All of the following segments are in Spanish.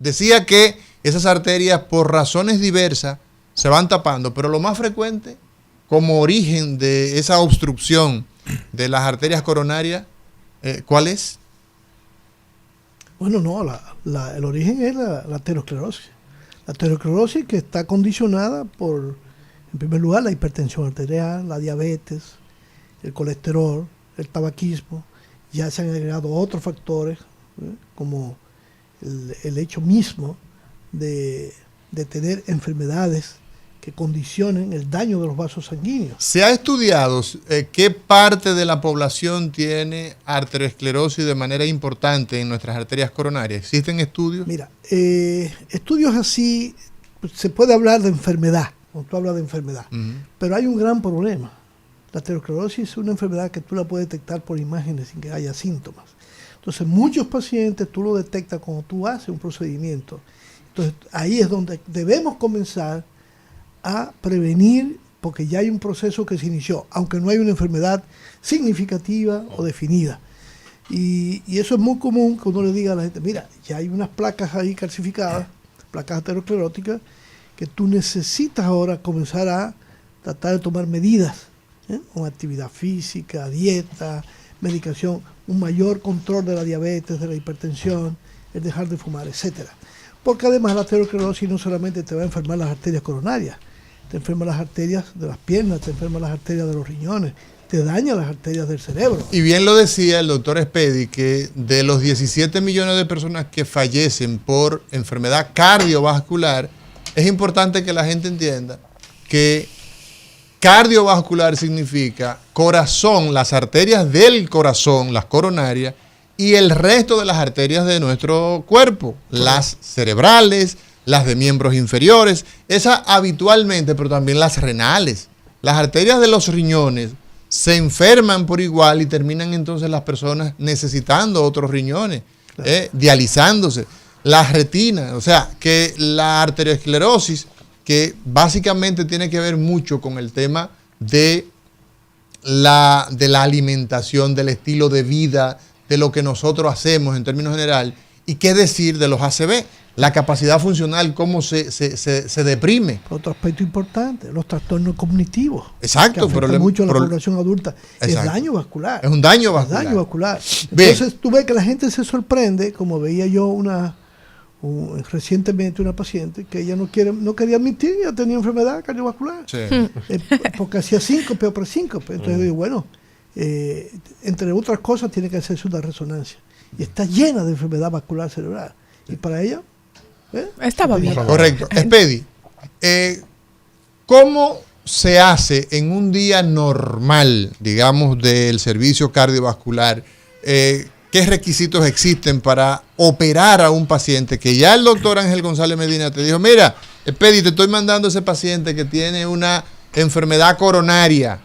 Decía que esas arterias por razones diversas se van tapando, pero lo más frecuente como origen de esa obstrucción de las arterias coronarias, ¿cuál es? Bueno, no, el origen es la aterosclerosis. La aterosclerosis que está condicionada por, en primer lugar, la hipertensión arterial, la diabetes, el colesterol, el tabaquismo. Ya se han agregado otros factores, como el hecho mismo de tener enfermedades que condicionen el daño de los vasos sanguíneos. ¿Se ha estudiado qué parte de la población tiene arteriosclerosis de manera importante en nuestras arterias coronarias? ¿Existen estudios? Mira, estudios así, pues, se puede hablar de enfermedad, cuando tú hablas de enfermedad, pero hay un gran problema. La aterosclerosis es una enfermedad que tú la puedes detectar por imágenes sin que haya síntomas. Entonces, muchos pacientes tú lo detectas cuando tú haces un procedimiento. Entonces, ahí es donde debemos comenzar a prevenir, porque ya hay un proceso que se inició, aunque no hay una enfermedad significativa o definida. Y eso es muy común que uno le diga a la gente, mira, ya hay unas placas ahí calcificadas, placas ateroscleróticas, que tú necesitas ahora comenzar a tratar de tomar medidas, con actividad física, dieta, medicación, un mayor control de la diabetes, de la hipertensión, el dejar de fumar, etcétera. Porque además la aterosclerosis no solamente te va a enfermar las arterias coronarias, te enferma las arterias de las piernas, te enferma las arterias de los riñones, te daña las arterias del cerebro. Y bien lo decía el doctor Espedi, que de los 17 millones de personas que fallecen por enfermedad cardiovascular, es importante que la gente entienda que cardiovascular significa corazón, las arterias del corazón, las coronarias, y el resto de las arterias de nuestro cuerpo, las cerebrales, las de miembros inferiores, esas habitualmente, pero también las renales. Las arterias de los riñones se enferman por igual y terminan entonces las personas necesitando otros riñones, dializándose. Las retinas, o sea, que la arteriosclerosis, que básicamente tiene que ver mucho con el tema de la alimentación, del estilo de vida, de lo que nosotros hacemos en términos general, y qué decir de los ACV, la capacidad funcional, cómo se deprime. Otro aspecto importante, los trastornos cognitivos. Exacto. Que afectan mucho a la población adulta. Exacto. Es daño vascular. Es un daño vascular. Daño vascular. Bien. Entonces tú ves que la gente se sorprende, como veía yo recientemente una paciente que ella no quería admitir que ella tenía enfermedad cardiovascular. Sí. Porque hacía síncope o presíncope. Entonces yo digo, bueno, entre otras cosas tiene que hacerse una resonancia. Y está llena de enfermedad vascular cerebral. Y para ella... estaba bien. Correcto. Espedi, ¿cómo se hace en un día normal, digamos, del servicio cardiovascular? ¿Qué requisitos existen para operar a un paciente que ya el doctor Ángel González Medina te dijo, mira, Espedi, te estoy mandando a ese paciente que tiene una enfermedad coronaria,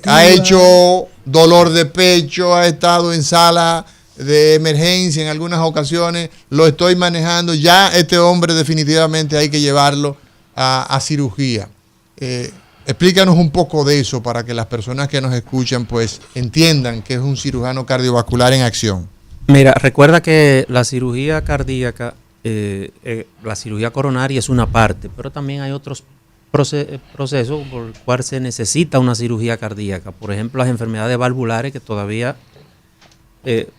ha hecho dolor de pecho, ha estado en sala de emergencia en algunas ocasiones, lo estoy manejando, ya este hombre definitivamente hay que llevarlo a cirugía? Explícanos un poco de eso para que las personas que nos escuchan pues entiendan que es un cirujano cardiovascular en acción. Mira, recuerda que la cirugía cardíaca, la cirugía coronaria es una parte, pero también hay otros procesos por el cual se necesita una cirugía cardíaca. Por ejemplo, las enfermedades valvulares que todavía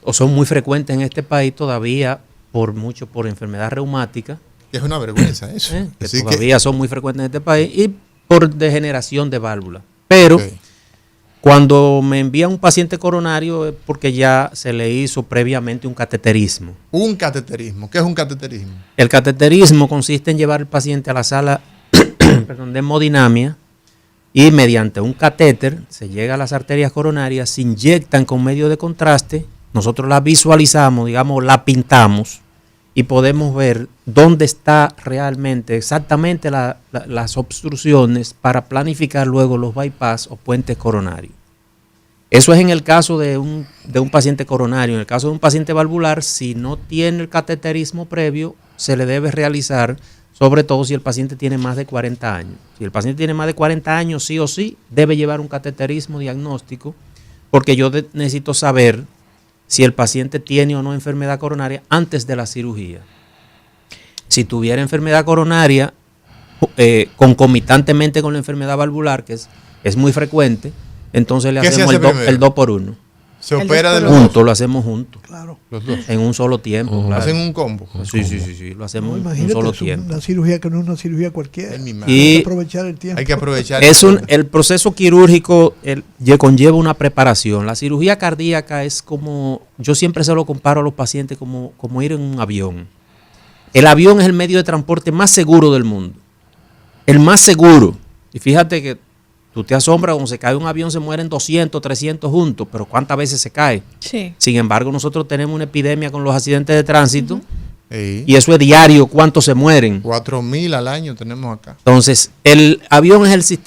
o son muy frecuentes en este país todavía por enfermedad reumática. Es una vergüenza eso. Que todavía son muy frecuentes en este país y por degeneración de válvulas. Pero cuando me envía un paciente coronario es porque ya se le hizo previamente un cateterismo. ¿Un cateterismo? ¿Qué es un cateterismo? El cateterismo consiste en llevar al paciente a la sala de hemodinamia y mediante un catéter se llega a las arterias coronarias, se inyectan con medio de contraste, nosotros la visualizamos, digamos, la pintamos y podemos ver dónde está realmente, exactamente las obstrucciones para planificar luego los bypass o puentes coronarios. Eso es en el caso de un paciente coronario. En el caso de un paciente valvular, si no tiene el cateterismo previo, se le debe realizar, sobre todo si el paciente tiene más de 40 años. Si el paciente tiene más de 40 años, sí o sí, debe llevar un cateterismo diagnóstico, porque yo necesito saber si el paciente tiene o no enfermedad coronaria antes de la cirugía. Si tuviera enfermedad coronaria concomitantemente con la enfermedad valvular, que es muy frecuente, entonces le hacemos el 2 por 1. Se opera de los juntos, lo hacemos juntos. Claro. Los dos. En un solo tiempo. Claro. Hacen un combo. Sí, lo hacemos en un Imagínate, solo es tiempo. una cirugía que no es una cirugía cualquiera. Y Hay que aprovechar el tiempo. hay que aprovechar. El proceso quirúrgico conlleva una preparación. La cirugía cardíaca es como, yo siempre se lo comparo a los pacientes como ir en un avión. El avión es el medio de transporte más seguro del mundo. El más seguro. Y fíjate que tú te asombras, cuando se cae un avión se mueren 200, 300 juntos, pero ¿cuántas veces se cae? Sí. Sin embargo, nosotros tenemos una epidemia con los accidentes de tránsito Sí. y eso es diario, ¿cuántos se mueren? 4.000 al año tenemos acá. Entonces, el avión es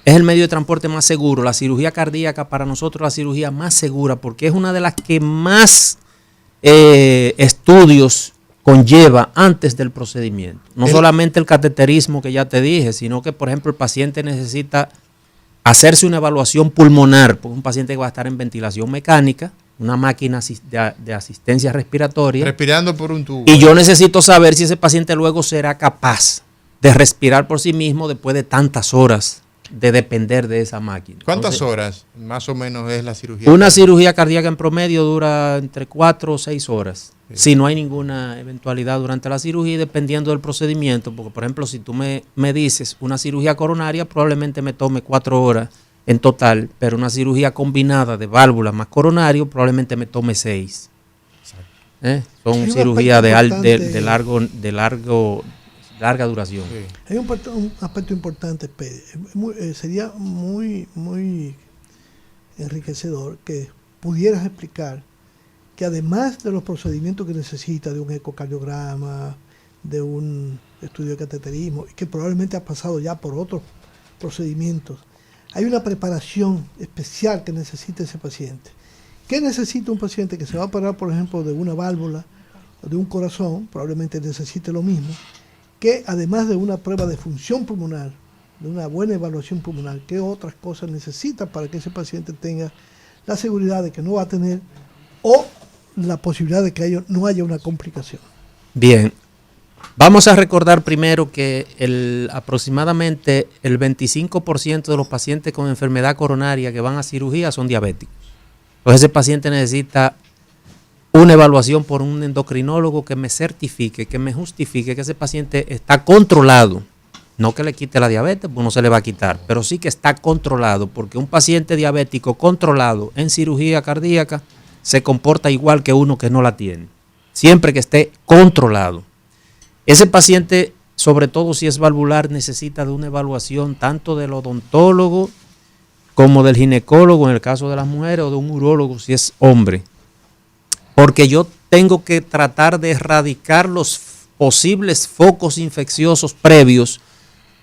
el medio de transporte más seguro. La cirugía cardíaca para nosotros es la cirugía más segura porque es una de las que más estudios conlleva antes del procedimiento. No solamente el cateterismo que ya te dije, sino que, por ejemplo, el paciente necesita hacerse una evaluación pulmonar, porque un paciente que va a estar en ventilación mecánica, una máquina de asistencia respiratoria. Respirando por un tubo. Y yo necesito saber si ese paciente luego será capaz de respirar por sí mismo después de tantas horas de depender de esa máquina. ¿Cuántas Entonces, horas más o menos es la cirugía? una cirugía cardíaca en promedio dura entre 4 o 6 horas. Sí. Si no hay ninguna eventualidad durante la cirugía, dependiendo del procedimiento, porque por ejemplo, si tú me dices una cirugía coronaria, probablemente me tome 4 horas en total, pero una cirugía combinada de válvula más coronario probablemente me tome 6. Son Hay un cirugías aspecto larga duración. Sí. Hay un aspecto importante, Pedi. Sería muy enriquecedor que pudieras explicar que además de los procedimientos que necesita de un ecocardiograma, de un estudio de cateterismo, y que probablemente ha pasado ya por otros procedimientos, hay una preparación especial que necesita ese paciente. ¿Qué necesita un paciente que se va a operar, por ejemplo, de una válvula o de un corazón? Probablemente necesite lo mismo, que además de una prueba de función pulmonar, de una buena evaluación pulmonar, ¿qué otras cosas necesita para que ese paciente tenga la seguridad de que no va a tener o la posibilidad de que no haya una complicación? Bien, vamos a recordar primero que aproximadamente el 25% de los pacientes con enfermedad coronaria que van a cirugía son diabéticos. Entonces ese paciente necesita una evaluación por un endocrinólogo que me certifique, que me justifique que ese paciente está controlado. No que le quite la diabetes, pues no se le va a quitar, pero sí que está controlado, porque un paciente diabético controlado en cirugía cardíaca se comporta igual que uno que no la tiene, siempre que esté controlado. Ese paciente, sobre todo si es valvular, necesita de una evaluación tanto del odontólogo como del ginecólogo en el caso de las mujeres o de un urólogo si es hombre. Porque yo tengo que tratar de erradicar los posibles focos infecciosos previos,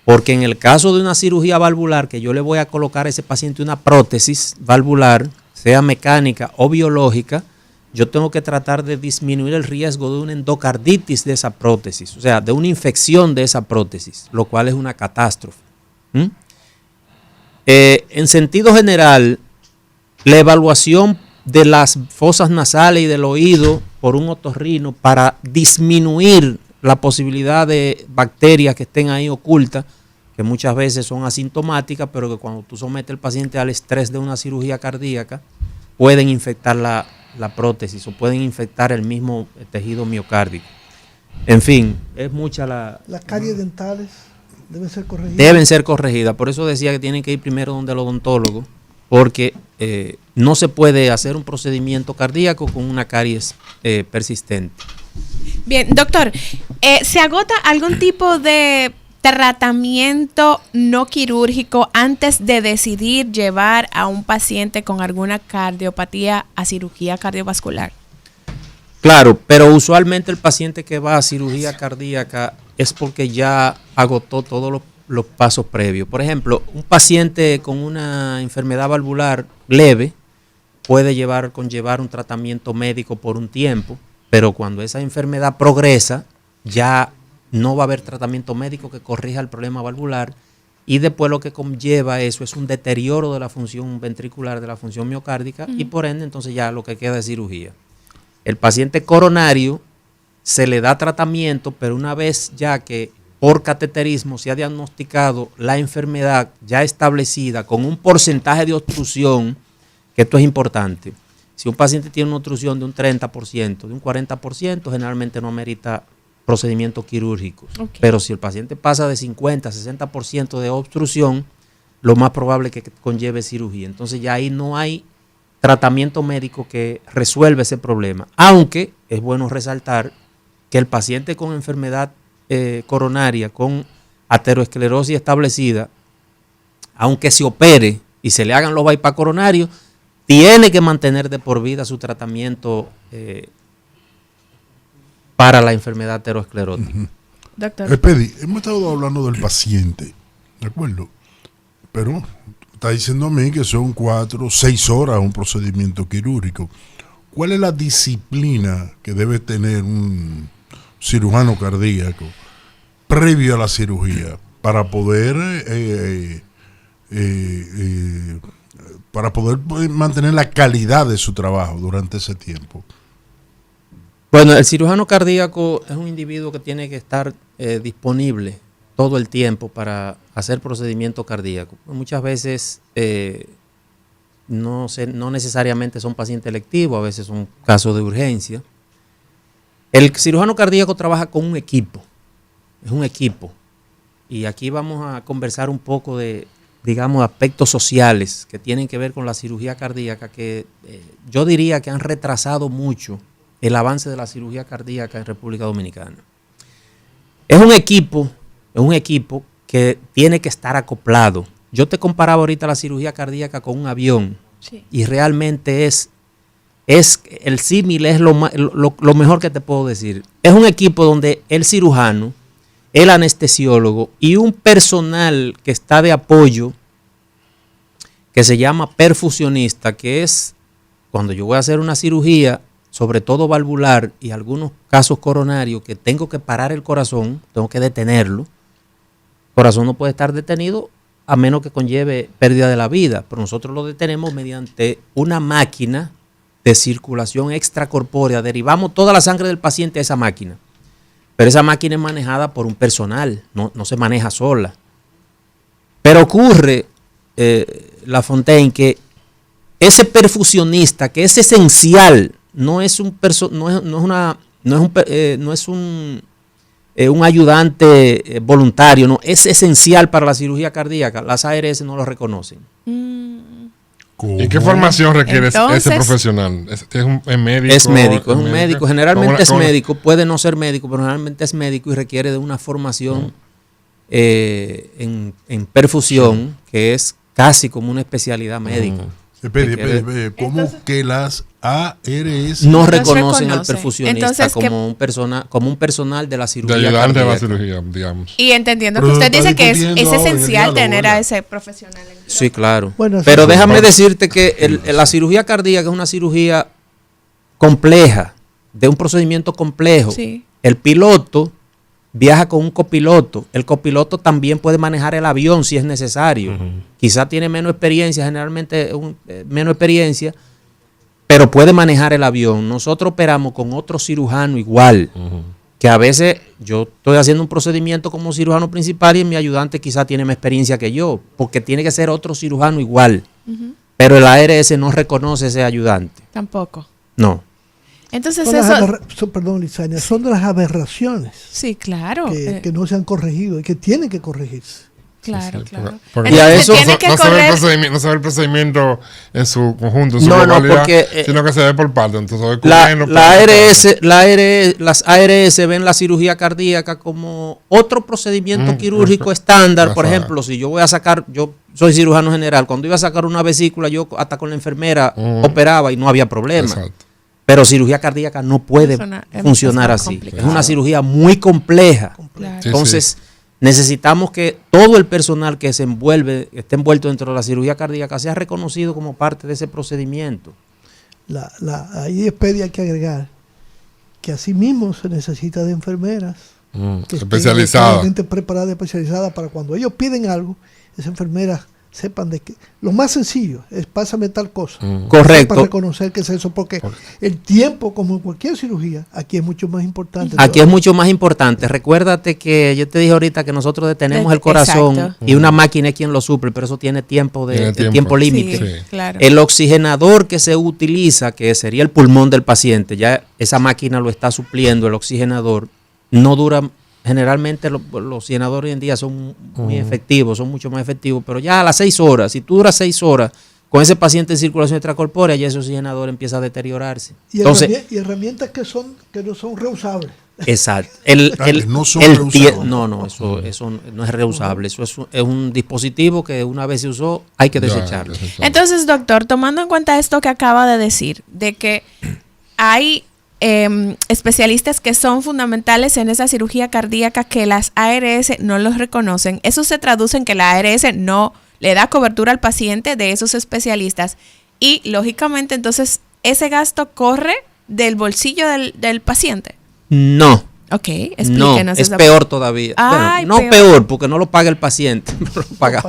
porque en el caso de una cirugía valvular, que yo le voy a colocar a ese paciente una prótesis valvular, sea mecánica o biológica, yo tengo que tratar de disminuir el riesgo de una endocarditis de esa prótesis, o sea, de una infección de esa prótesis, lo cual es una catástrofe. En sentido general, la evaluación de las fosas nasales y del oído por un otorrino para disminuir la posibilidad de bacterias que estén ahí ocultas, que muchas veces son asintomáticas, pero que cuando tú sometes al paciente al estrés de una cirugía cardíaca, pueden infectar la prótesis o pueden infectar el mismo tejido miocárdico. En fin, es mucha Las caries dentales deben ser corregidas. Deben ser corregidas, por eso decía que tienen que ir primero donde el odontólogo, porque no se puede hacer un procedimiento cardíaco con una caries persistente. Bien, doctor, ¿se agota algún tipo de tratamiento no quirúrgico antes de decidir llevar a un paciente con alguna cardiopatía a cirugía cardiovascular? Claro, pero usualmente el paciente que va a cirugía cardíaca es porque ya agotó todos los pasos previos. Por ejemplo, un paciente con una enfermedad valvular leve puede conllevar un tratamiento médico por un tiempo, pero cuando esa enfermedad progresa, ya no va a haber tratamiento médico que corrija el problema valvular y después lo que conlleva eso es un deterioro de la función ventricular, de la función miocárdica y por ende entonces ya lo que queda es cirugía. El paciente coronario se le da tratamiento, pero una vez ya que por cateterismo se ha diagnosticado la enfermedad ya establecida con un porcentaje de obstrucción, que esto es importante. Si un paciente tiene una obstrucción de un 30%, de un 40%, generalmente no amerita procedimientos quirúrgicos. Okay. Pero si el paciente pasa de 50 a 60% de obstrucción, lo más probable es que conlleve cirugía. Entonces ya ahí no hay tratamiento médico que resuelva ese problema. Aunque es bueno resaltar que el paciente con enfermedad coronaria, con aterosclerosis establecida, aunque se opere y se le hagan los bypass coronarios, tiene que mantener de por vida su tratamiento para la enfermedad aterosclerótica. Doctor. Pedi, hemos estado hablando del paciente, ¿de acuerdo? Pero está diciendo a mí que son 4 o 6 horas un procedimiento quirúrgico. ¿Cuál es la disciplina que debe tener un cirujano cardíaco previo a la cirugía para poder mantener la calidad de su trabajo durante ese tiempo? Bueno, el cirujano cardíaco es un individuo que tiene que estar disponible todo el tiempo para hacer procedimientos cardíacos. Muchas veces no necesariamente son pacientes electivos, a veces son casos de urgencia. El cirujano cardíaco trabaja con un equipo, es un equipo. Y aquí vamos a conversar un poco de, digamos, aspectos sociales que tienen que ver con la cirugía cardíaca, que yo diría que han retrasado mucho el avance de la cirugía cardíaca en República Dominicana. Es un equipo que tiene que estar acoplado. Yo te comparaba ahorita la cirugía cardíaca con un avión, sí, y realmente es el símil, es lo mejor que te puedo decir. Es un equipo donde el cirujano, el anestesiólogo y un personal que está de apoyo, que se llama perfusionista, que es cuando yo voy a hacer una cirugía, sobre todo valvular y algunos casos coronarios, que tengo que parar el corazón, tengo que detenerlo. El corazón no puede estar detenido a menos que conlleve pérdida de la vida, pero nosotros lo detenemos mediante una máquina de circulación extracorpórea. Derivamos toda la sangre del paciente a esa máquina, pero esa máquina es manejada por un personal, no se maneja sola. Pero ocurre, La Fontaine, que ese perfusionista, que es esencial, no es un ayudante voluntario, no, es esencial para la cirugía cardíaca. Las ARS no lo reconocen. ¿Y qué formación requiere ese profesional? ¿Es médico? Es médico, es un médico. Generalmente es médico, puede no ser médico, pero generalmente es médico y requiere de una formación en perfusión, que es casi como una especialidad médica. ¿Cómo que las ARS no reconocen al perfusionista como un personal de la cirugía? De ayudante de la cirugía, digamos. Y entendiendo que usted dice que es esencial tener a ese profesional. Sí, claro. Bueno, pero déjame decirte que la cirugía cardíaca es una cirugía compleja, de un procedimiento complejo. Sí. El piloto viaja con un copiloto. El copiloto también puede manejar el avión si es necesario. Quizá tiene menos experiencia, generalmente menos experiencia, pero puede manejar el avión. Nosotros operamos con otro cirujano igual, que a veces yo estoy haciendo un procedimiento como cirujano principal y mi ayudante quizá tiene más experiencia que yo, porque tiene que ser otro cirujano igual. Pero el ARS no reconoce ese ayudante. Tampoco. No. Entonces perdón, Lizania, son de las aberraciones. Sí, claro. Que no se han corregido y que tienen que corregirse. Claro, claro. Y a eso no se ve el procedimiento en su conjunto, en su globalidad, sino que se ve por parte. Entonces, las ARS ven la cirugía cardíaca como otro procedimiento quirúrgico estándar. Por ejemplo, si yo voy a sacar, yo soy cirujano general, cuando iba a sacar una vesícula, yo hasta con la enfermera operaba y no había problema. Exacto. Pero cirugía cardíaca no puede funcionar así. Complicado. Es una cirugía muy compleja. Claro. Entonces, necesitamos que todo el personal que esté envuelto dentro de la cirugía cardíaca sea reconocido como parte de ese procedimiento. Ahí hay que agregar que asimismo se necesita de enfermeras especializadas, preparadas, especializadas, para cuando ellos piden algo, esas enfermeras sepan de que lo más sencillo es pásame tal cosa. Correcto. Para reconocer que es eso, porque el tiempo, como en cualquier cirugía, aquí es mucho más importante. Aquí es mucho más importante. Recuérdate que yo te dije ahorita que nosotros detenemos el corazón. Exacto. Y una máquina es quien lo suple, pero eso tiene tiempo tiempo límite. Sí, claro. El oxigenador que se utiliza, que sería el pulmón del paciente, ya esa máquina lo está supliendo, el oxigenador, no dura. Generalmente los oxigenadores hoy en día son muy efectivos, son mucho más efectivos, pero ya a las 6 horas, si tú duras 6 horas con ese paciente en circulación extracorpórea, ya ese oxigenador empieza a deteriorararse. Entonces, y herramientas que no son reusables. Exacto. No son reusables. No, eso no es reusable. Eso es un dispositivo que una vez se usó, hay que desecharlo. Entonces, doctor, tomando en cuenta esto que acaba de decir, de que hay especialistas que son fundamentales en esa cirugía cardíaca que las ARS no los reconocen. Eso se traduce en que la ARS no le da cobertura al paciente de esos especialistas y lógicamente entonces ese gasto corre del bolsillo del paciente. No. Ok, explíquenos. No, es peor todavía. Ay, bueno, no peor porque no lo paga el paciente,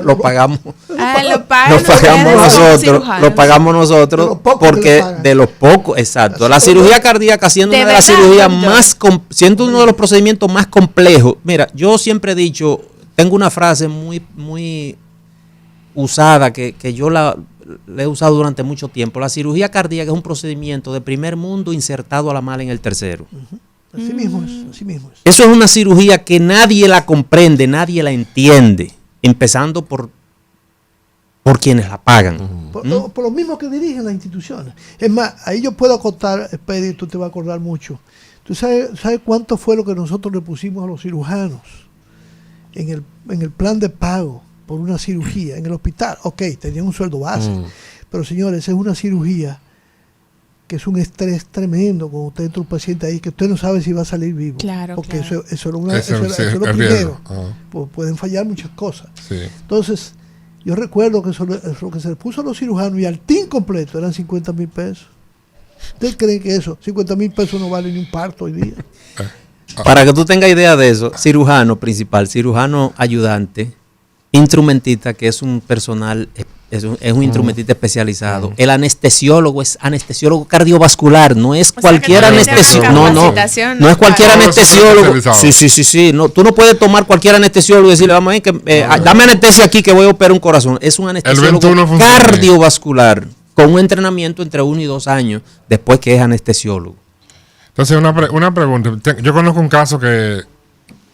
lo pagamos. Lo pagamos nosotros. Lo pagamos nosotros porque de los pocos, exacto. La cirugía cardíaca siendo una de las cirugías siendo uno de los procedimientos más complejos. Mira, yo siempre he dicho, tengo una frase muy usada que yo la he usado durante mucho tiempo. La cirugía cardíaca es un procedimiento de primer mundo insertado a la mala en el tercero. Así mismo es. Eso es una cirugía que nadie la comprende, nadie la entiende, empezando por quienes la pagan. Por lo mismo que dirigen las instituciones. Es más, ahí yo puedo acotar, Pedi, tú te vas a acordar mucho. ¿Tú sabes cuánto fue lo que nosotros le pusimos a los cirujanos en el plan de pago por una cirugía en el hospital? Ok, tenían un sueldo base, pero señores, esa es una cirugía que es un estrés tremendo cuando usted entra un paciente ahí que usted no sabe si va a salir vivo. Claro, porque claro. Eso es lo primero. Pueden fallar muchas cosas. Sí. Entonces, yo recuerdo que lo que se le puso a los cirujanos y al team completo eran 50,000 pesos. ¿Ustedes creen que eso, 50,000 pesos no vale ni un parto hoy día? Para que tú tengas idea de eso, cirujano principal, cirujano ayudante, instrumentista, que es un personal, es un instrumentista especializado. El anestesiólogo es anestesiólogo cardiovascular, no es cualquier anestesiólogo. No es cualquier anestesiólogo. Sí. No, tú no puedes tomar cualquier anestesiólogo y decirle, vamos a ver, dame anestesia aquí que voy a operar un corazón. Es un anestesiólogo cardiovascular con un entrenamiento entre 1 y 2 años después que es anestesiólogo. Entonces, una pregunta. Yo conozco un caso que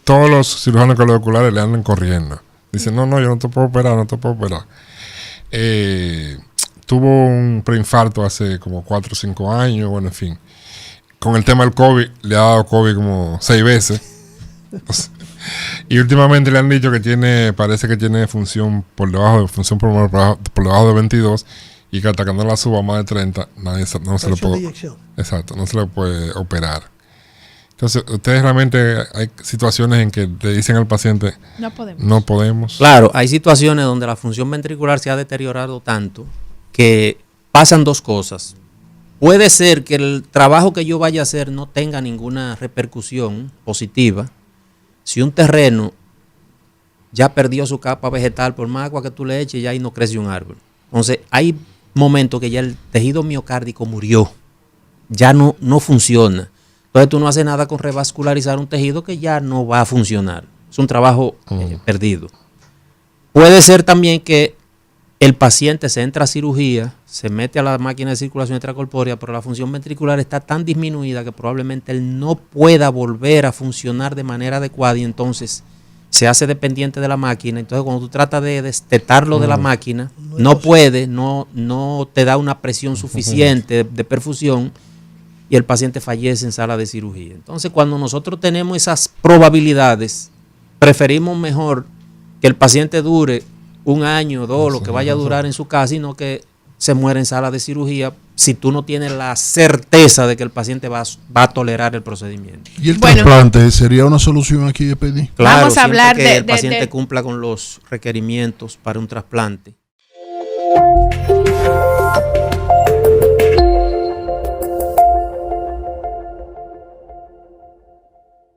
todos los cirujanos cardiovasculares le andan corriendo. Dicen, no, yo no te puedo operar. Tuvo un preinfarto hace como 4 o 5 años, bueno, en fin. Con el tema del COVID, le ha dado COVID como 6 veces. Y últimamente le han dicho que parece que tiene función por debajo de 22 y que hasta que no la suba más de 30, no se le puede. Exacto, no se le puede operar. Entonces, ustedes realmente hay situaciones en que le dicen al paciente, no podemos. Claro, hay situaciones donde la función ventricular se ha deteriorado tanto que pasan 2 cosas. Puede ser que el trabajo que yo vaya a hacer no tenga ninguna repercusión positiva. Si un terreno ya perdió su capa vegetal, por más agua que tú le eches, ya ahí no crece un árbol. Entonces, hay momentos que ya el tejido miocárdico murió, ya no funciona. Entonces tú no haces nada con revascularizar un tejido que ya no va a funcionar. Es un trabajo perdido. Puede ser también que el paciente se entra a cirugía, se mete a la máquina de circulación extracorpórea, pero la función ventricular está tan disminuida que probablemente él no pueda volver a funcionar de manera adecuada y entonces se hace dependiente de la máquina. Entonces cuando tú tratas de destetarlo de la máquina, no puede, no te da una presión suficiente de perfusión, y el paciente fallece en sala de cirugía. Entonces, cuando nosotros tenemos esas probabilidades, preferimos mejor que el paciente dure 1 año o 2, lo que vaya a durar en su casa, y no que se muera en sala de cirugía si tú no tienes la certeza de que el paciente va a tolerar el procedimiento. ¿Y el trasplante sería una solución aquí de pedir? Claro, vamos a hablar que el paciente cumpla con los requerimientos para un trasplante.